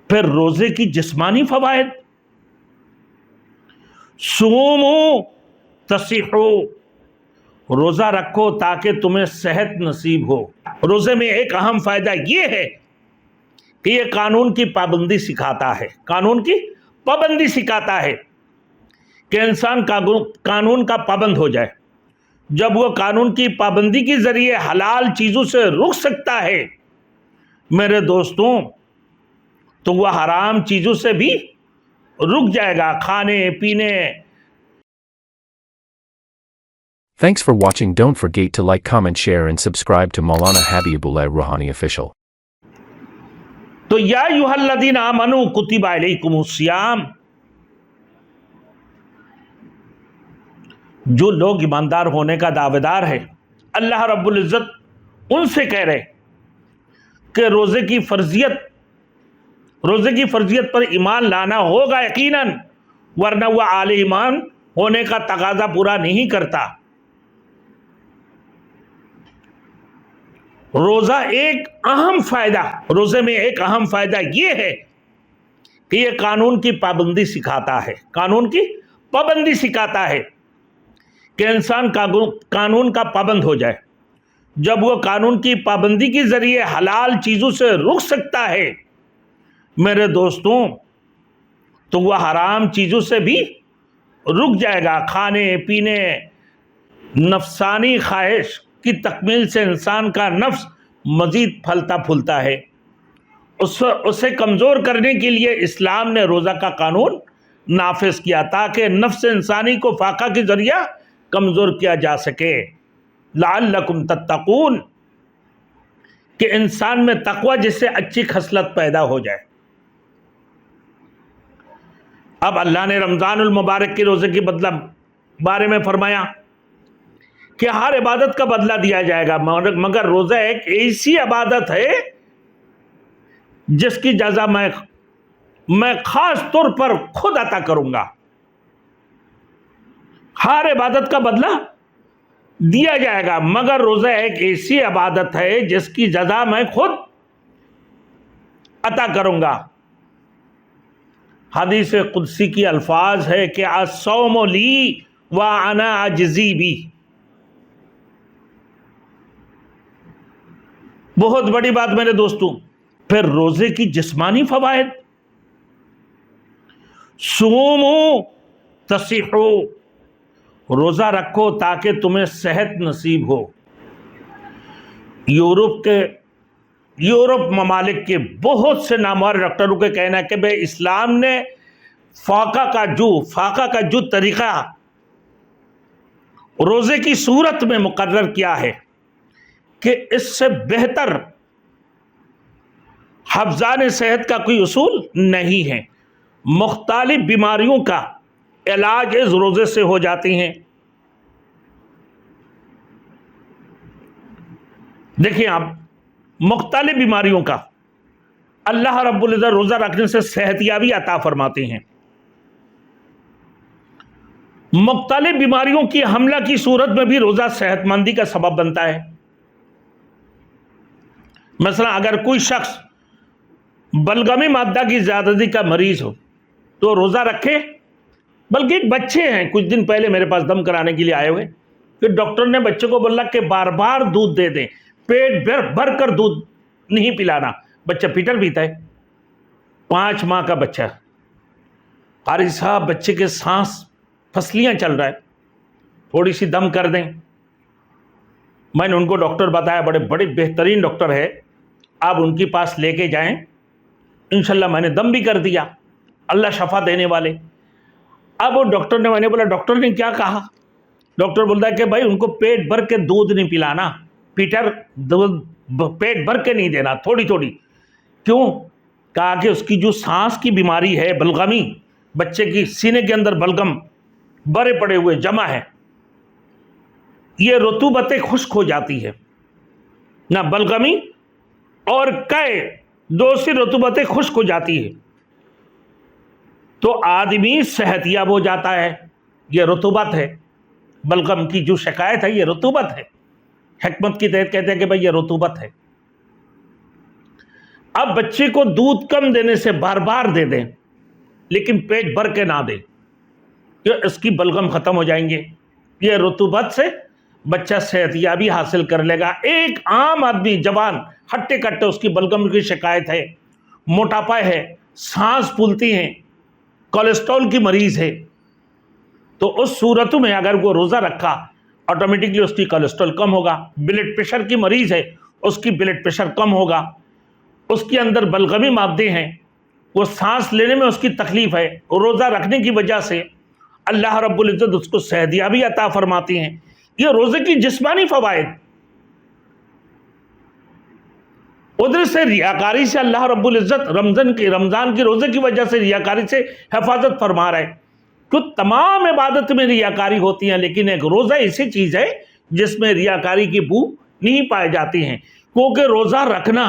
پھر روزے کی جسمانی فوائد، صوموا تصحوا، روزہ رکھو تاکہ تمہیں صحت نصیب ہو۔ روزے میں ایک اہم فائدہ یہ ہے کہ یہ قانون کی پابندی سکھاتا ہے، قانون کی پابندی سکھاتا ہے کہ انسان قانون کا پابند ہو جائے۔ جب وہ قانون کی پابندی کے ذریعے حلال چیزوں سے رک سکتا ہے میرے دوستوں، تو وہ حرام چیزوں سے بھی رک جائے گا، کھانے پینے۔ Thanks for watching. Don't forget to like, comment, share and subscribe to Maulana Habibullah Ruhani Official. تو یا ایھا الذین آمنوا کتب علیکم الصیام، جو لوگ ایماندار ہونے کا دعوے دار ہے، اللہ رب العزت ان سے کہہ رہے کہ روزے کی فرضیت پر ایمان لانا ہوگا یقیناً، ورنہ وہ اہل ایمان ہونے کا تقاضا پورا نہیں کرتا۔ روزے میں ایک اہم فائدہ یہ ہے کہ یہ قانون کی پابندی سکھاتا ہے، قانون کی پابندی سکھاتا ہے کہ انسان قانون کا پابند ہو جائے۔ جب وہ قانون کی پابندی کے ذریعے حلال چیزوں سے رک سکتا ہے میرے دوستوں، تو وہ حرام چیزوں سے بھی رک جائے گا، کھانے پینے۔ نفسانی خواہش کی تکمیل سے انسان کا نفس مزید پھلتا پھولتا ہے۔ اسے کمزور کرنے کے لیے اسلام نے روزہ کا قانون نافذ کیا تاکہ نفس انسانی کو فاقہ کے ذریعہ کمزور کیا جا سکے۔ لعلکم تتقون، کہ انسان میں تقوی جس سے اچھی خصلت پیدا ہو جائے۔ اب اللہ نے رمضان المبارک کے روزے کے بدلہ بارے میں فرمایا کہ ہر عبادت کا بدلہ دیا جائے گا، مگر روزہ ایک ایسی عبادت ہے جس کی جزا میں خاص طور پر خود عطا کروں گا۔ ہر عبادت کا بدلہ دیا جائے گا، مگر روزہ ایک ایسی عبادت ہے جس کی جزا میں خود عطا کروں گا۔ حدیث قدسی کی الفاظ ہے کہ الصوم لی وانا اجزی بی۔ بہت بڑی بات میرے دوستوں۔ پھر روزے کی جسمانی فوائد، صوموا تصحوا، روزہ رکھو تاکہ تمہیں صحت نصیب ہو۔ یورپ ممالک کے بہت سے نامور ڈاکٹروں کا کہنا ہے کہ بھئی اسلام نے فاقہ کا جو طریقہ روزے کی صورت میں مقرر کیا ہے کہ اس سے بہتر حفظان صحت کا کوئی اصول نہیں ہے۔ مختلف بیماریوں کا علاج اس روزے سے ہو جاتی ہیں۔ دیکھیں آپ، مختلف بیماریوں کا اللہ رب العزت روزہ رکھنے سے صحت یابی عطا فرماتے ہیں۔ مختلف بیماریوں کی حملہ کی صورت میں بھی روزہ صحت مندی کا سبب بنتا ہے۔ مثلا اگر کوئی شخص بلغمی مادہ کی زیادتی کا مریض ہو تو روزہ رکھے، بلکہ ایک بچے ہیں کچھ دن پہلے میرے پاس دم کرانے کے لیے آئے ہوئے، پھر ڈاکٹر نے بچے کو بولا کہ بار بار دودھ دے دیں، پیٹ بھر کر دودھ نہیں پلانا۔ بچہ پیٹر پیتا ہے، 5 ماہ کا بچہ۔ قاری صاحب بچے کے سانس پھسلیاں چل رہا ہے، تھوڑی سی دم کر دیں۔ میں نے ان کو ڈاکٹر بتایا، بڑے بہترین ڈاکٹر ہے، آپ ان کے پاس لے کے جائیں، انشاءاللہ میں نے دم بھی کر دیا، اللہ شفا دینے والے۔ اب وہ ڈاکٹر نے، میں نے بولا ڈاکٹر نے کیا کہا؟ ڈاکٹر بولتا ہے کہ بھائی ان کو پیٹ بھر کے دودھ نہیں پلانا، پیٹر دودھ پیٹ بھر کے نہیں دینا، تھوڑی تھوڑی۔ کیوں؟ کہا کہ اس کی جو سانس کی بیماری ہے بلغمی، بچے کی سینے کے اندر بلغم بڑے پڑے ہوئے جمع ہے، یہ رطوبتیں خشک ہو جاتی ہے، نہ بلغمی اور قے دوسری رطوبتیں خشک ہو جاتی ہے تو آدمی صحت یاب ہو جاتا ہے۔ یہ رطوبت ہے، بلغم کی جو شکایت ہے یہ رطوبت ہے، حکمت کی تحت کہتے ہیں کہ بھئی یہ رطوبت ہے۔ اب بچے کو دودھ کم دینے سے بار بار دے دیں لیکن پیٹ بھر کے نہ دیں کہ اس کی بلغم ختم ہو جائیں گے. یہ رطوبت سے بچہ صحت یابی حاصل کر لے گا. ایک عام آدمی جوان ہٹے کٹے اس کی بلغم کی شکایت ہے, موٹاپا ہے, سانس پھولتی ہیں, کولیسٹرول کی مریض ہے, تو اس صورت میں اگر وہ روزہ رکھا آٹومیٹکلی اس کی کولیسٹرول کم ہوگا. بلڈ پریشر کی مریض ہے, اس کی بلڈ پریشر کم ہوگا. اس کے اندر بلغمی مادے ہیں, وہ سانس لینے میں اس کی تکلیف ہے, روزہ رکھنے کی وجہ سے اللہ رب العزت اس کو صحت یابی عطا فرماتی ہیں. یہ روزے کی جسمانی فوائد. ادھر سے ریاکاری سے اللہ رب العزت رمضان کی روزے کی وجہ سے ریاکاری سے حفاظت فرما رہا ہے. کہ تمام عبادت میں ریاکاری ہوتی ہیں لیکن ایک روزہ ایسی چیز ہے جس میں ریاکاری کی بو نہیں پائی جاتی ہیں. کیونکہ روزہ رکھنا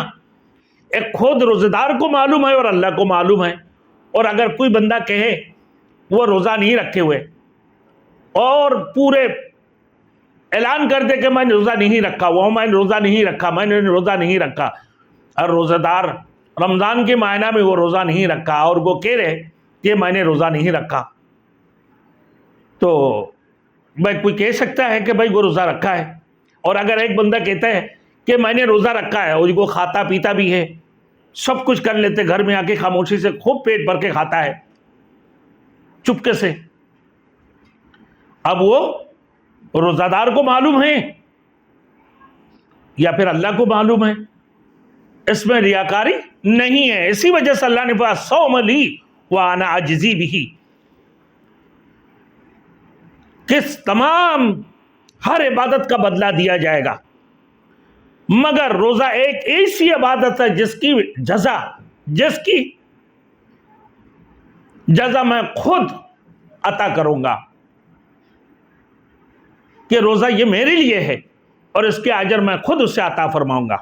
ایک خود روزہ دار کو معلوم ہے اور اللہ کو معلوم ہے. اور اگر کوئی بندہ کہے وہ روزہ نہیں رکھے ہوئے اور پورے اعلان کر دے کہ میں نے روزہ نہیں رکھا, میں نے روزہ نہیں رکھا, میں نے روزہ نہیں رکھا, اور روزہ دار رمضان کے مہینہ میں وہ روزہ نہیں رکھا اور وہ کہہ رہے کہ میں نے روزہ نہیں رکھا, تو بھائی کوئی کہہ سکتا ہے کہ بھائی وہ روزہ رکھا ہے. اور اگر ایک بندہ کہتا ہے کہ میں نے روزہ رکھا ہے اور وہ کھاتا پیتا بھی ہے, سب کچھ کر لیتے, گھر میں آ کے خاموشی سے خوب پیٹ بھر کے کھاتا ہے چپکے سے, اب وہ روزہ دار کو معلوم ہے یا پھر اللہ کو معلوم ہے, اس میں ریاکاری نہیں ہے. اسی وجہ سے اللہ نے کہا صوم لی وانا اجزی بہ, کس تمام ہر عبادت کا بدلہ دیا جائے گا, مگر روزہ ایک ایسی عبادت ہے جس کی جزا میں خود عطا کروں گا. کہ روزہ یہ میرے لیے ہے اور اس کے اجر میں خود اسے عطا فرماؤں گا.